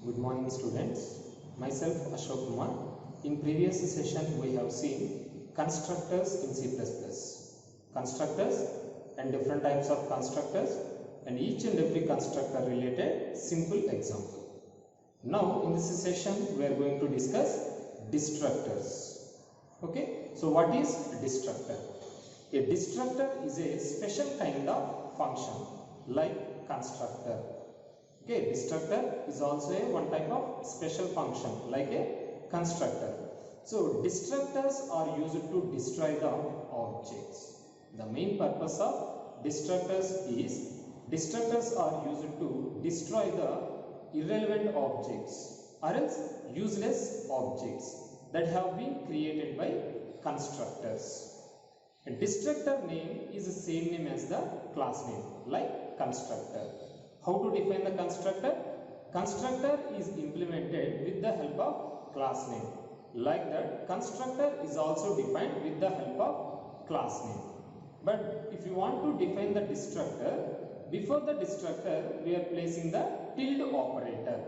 Good morning students. Myself Ashok Kumar. In previous session we have seen constructors in C++. Constructors and different types of constructors and each and every constructor related simple example. Now in this session we are going to discuss destructors. Okay. So what is destructor? A destructor is a special kind of function like constructor. Okay, destructor is also one type of special function like a constructor. So destructors are used to destroy the objects. The main purpose of destructors is destructors are used to destroy the irrelevant objects or else useless objects that have been created by constructors. A destructor name is the same name as the class name like constructor. How to define the constructor? Constructor is implemented with the help of class name. Like that, constructor is also defined with the help of class name. But if you want to define the destructor, before the destructor we are placing the tilde operator.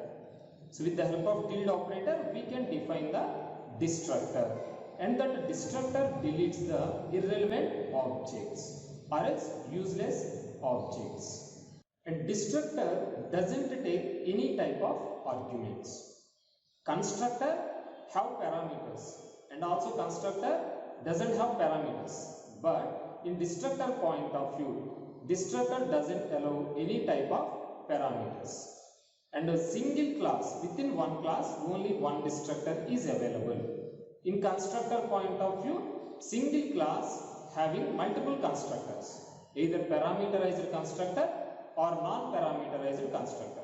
So with the help of tilde operator we can define the destructor, and that destructor deletes the irrelevant objects or else useless objects. And destructor doesn't take any type of arguments. Constructor have parameters and also constructor doesn't have parameters. But in destructor point of view, destructor doesn't allow any type of parameters. And a single class, within one class only one destructor is available. In constructor point of view, single class having multiple constructors, either parameterized constructor or non-parameterized constructor.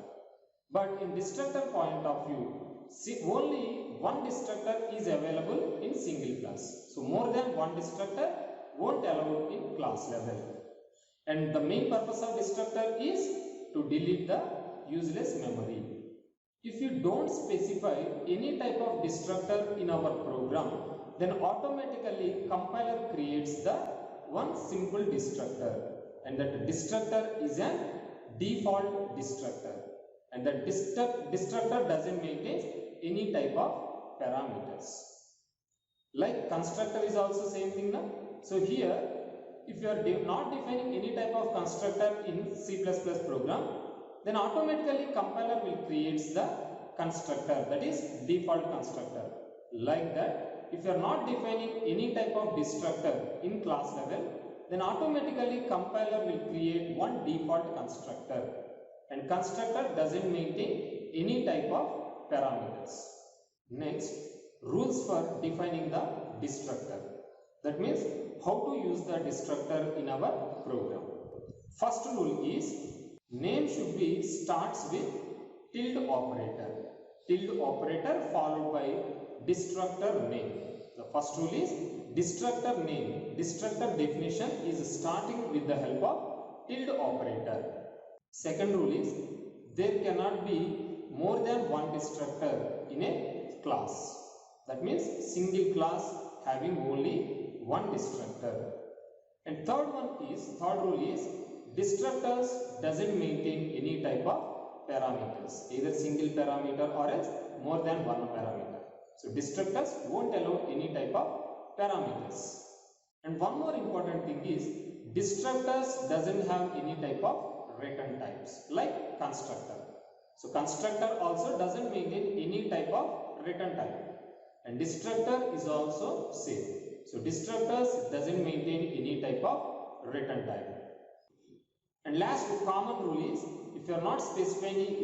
But in destructor point of view, only one destructor is available in single class. So more than one destructor won't allow in class level. And the main purpose of destructor is to delete the useless memory. If you don't specify any type of destructor in our program, then automatically compiler creates the one simple destructor, and that destructor is an default destructor, and the destructor doesn't maintain any type of parameters. Like constructor is also same thing now. So here if you are not defining any type of constructor in C++ program, then automatically compiler will create the constructor, that is default constructor. Like that, if you are not defining any type of destructor in class level, then automatically compiler will create one default constructor, and constructor doesn't maintain any type of parameters. Next, rules for defining the destructor. That means how to use the destructor in our program. First rule is name should be starts with tilde operator. Tilde operator followed by destructor name. The first rule is destructor name. Destructor definition is starting with the help of tilde operator. Second rule is there cannot be more than one destructor in a class. That means single class having only one destructor. And third rule is destructors doesn't maintain any type of parameters, either single parameter or else more than one parameter. So destructors won't allow any type of parameters. And one more important thing is destructors doesn't have any type of return types like constructor. So constructor also doesn't maintain any type of return type, and destructor is also same. So destructors doesn't maintain any type of return type. And last common rule is if you are not specifying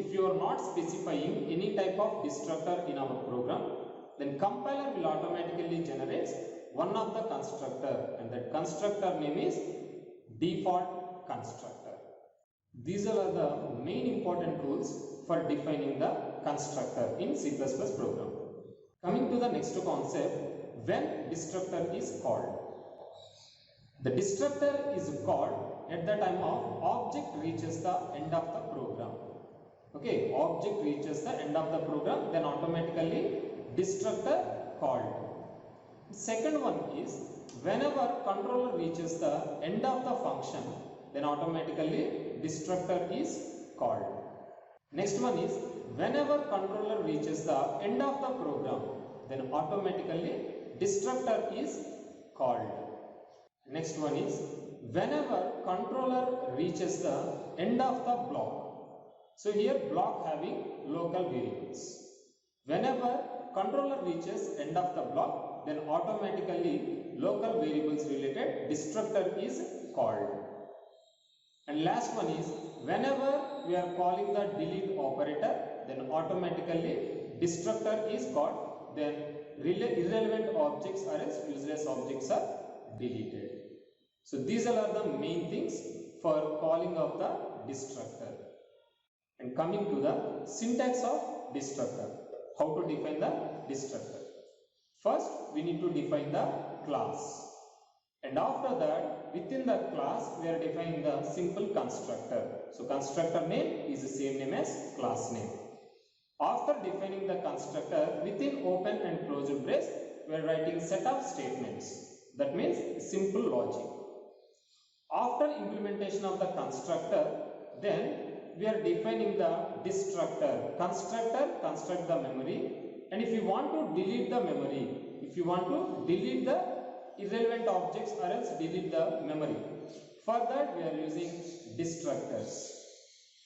any type of destructor in our program, then compiler will automatically generate one of the constructor, and that constructor name is default constructor. These are the main important rules for defining the constructor in C++ program. Coming to the next concept, when destructor is called. The destructor is called at the time of object reaches the end of the program. Okay, object reaches the end of the program, then automatically destructor called. Second one is whenever controller reaches the end of the function, then automatically destructor is called. Next one is whenever controller reaches the end of the program, then automatically destructor is called. Next one is whenever controller reaches the end of the block. So here block having local variables. Whenever controller reaches end of the block, then automatically local variables related destructor is called. And last one is whenever we are calling the delete operator, then automatically destructor is called, then irrelevant objects or else useless objects are deleted. So these are the main things for calling of the destructor. And coming to the syntax of destructor, how to define the destructor. First we need to define the class, and after that within the class we are defining the simple constructor. So constructor name is the same name as class name. After defining the constructor, within open and closed brace we are writing set of statements, that means simple logic. After implementation of the constructor, then we are defining the destructor. Constructor construct the memory, and if you want to delete the memory, if you want to delete the irrelevant objects or else delete the memory, for that we are using destructors.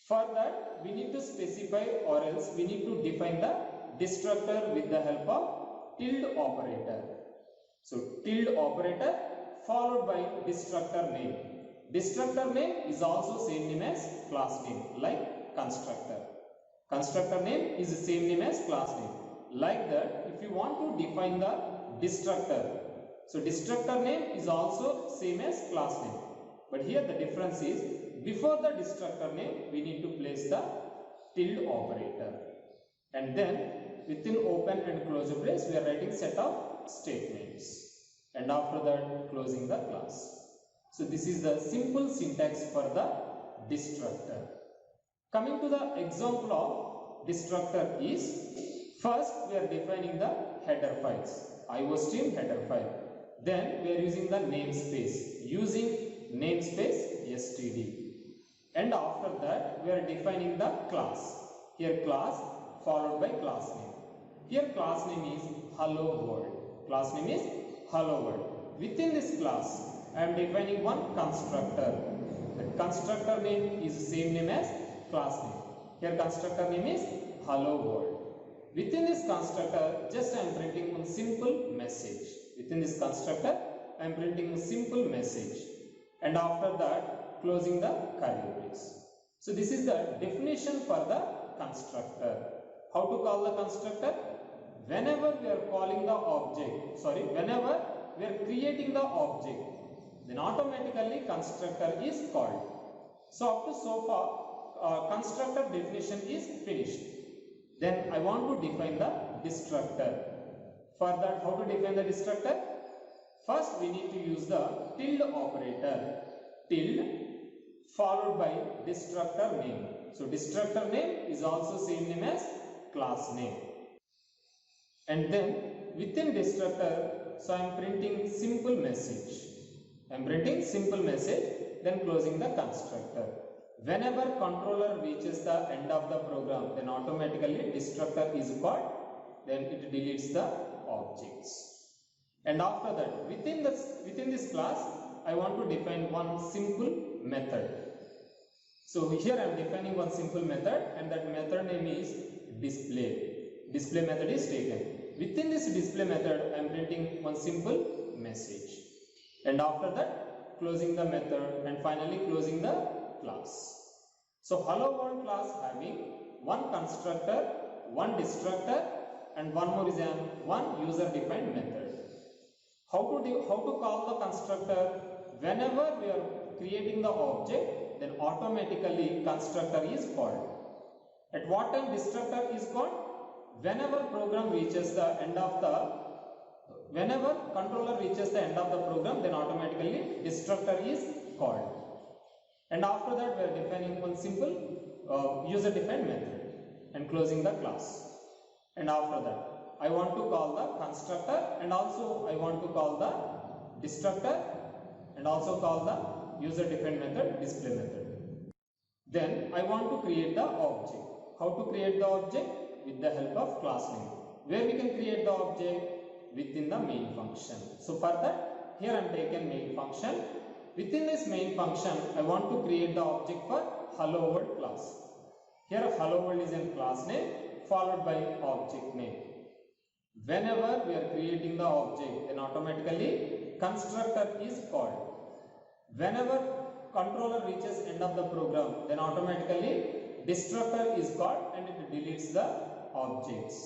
For that we need to specify or else we need to define the destructor with the help of tilde operator. So tilde operator followed by destructor name. Destructor name is also same name as class name, like constructor. Constructor name is the same name as class name. Like that, if you want to define the destructor, so destructor name is also same as class name. But here the difference is, before the destructor name we need to place the tilde operator, and then within open and close brace we are writing set of statements, and after that closing the class. So this is the simple syntax for the destructor. Coming to the example of destructor is, first we are defining the header files, iostream header file. Then we are using the namespace, using namespace std. And after that we are defining the class. Here class followed by class name. Here class name is hello world. Class name is hello world. Within this class I am defining one constructor. The constructor name is same name as class name. Here constructor name is hello world. Within this constructor just I am printing one simple message. Within this constructor I am printing a simple message, and after that closing the curly brace. So this is the definition for the constructor. How to call the constructor? Whenever we are calling the object, whenever we are creating the object, then automatically constructor is called. So up to so far constructor definition is finished. Then I want to define the destructor. For that, how to define the destructor? First we need to use the tilde operator. Tilde followed by destructor name. So destructor name is also same name as class name. And then within destructor, so I am printing simple message. I am printing simple message, then closing the constructor. Whenever controller reaches the end of the program, then automatically destructor is called, then it deletes the objects. And after that, within this class, I want to define one simple method. So here I am defining one simple method, and that method name is display. Display method is taken. Within this display method, I am printing one simple message. And after that, closing the method, and finally closing the class. So hello world class having one constructor, one destructor, and one more is one user defined method. How to call the constructor? Whenever we are creating the object, then automatically constructor is called. At what time destructor is called? Whenever program reaches the end of the Whenever controller reaches the end of the program, then automatically destructor is called. And after that we are defining one simple user defined method and closing the class. And after that I want to call the constructor, and also I want to call the destructor, and also call the user defined method display method. Then I want to create the object. how to create the object? With the help of class name. Where we can create the object? Within the main function. So for that, here I am taken main function. Within this main function, I want to create the object for hello world class. Here hello world is in class name followed by object name. Whenever we are creating the object, then automatically constructor is called. Whenever controller reaches end of the program, then automatically destructor is called and it deletes the objects.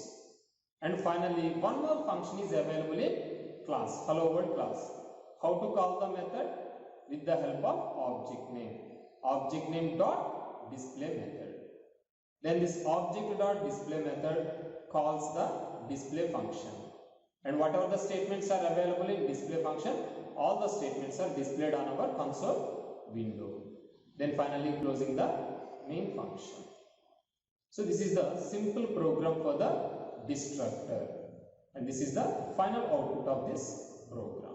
And finally, one more function is available in class, hello world class. How to call the method? With the help of object name. Object name dot display method. Then this object dot display method calls the display function. And whatever the statements are available in display function, all the statements are displayed on our console window. Then finally closing the main function. So this is the simple program for the destructor, and this is the final output of this program.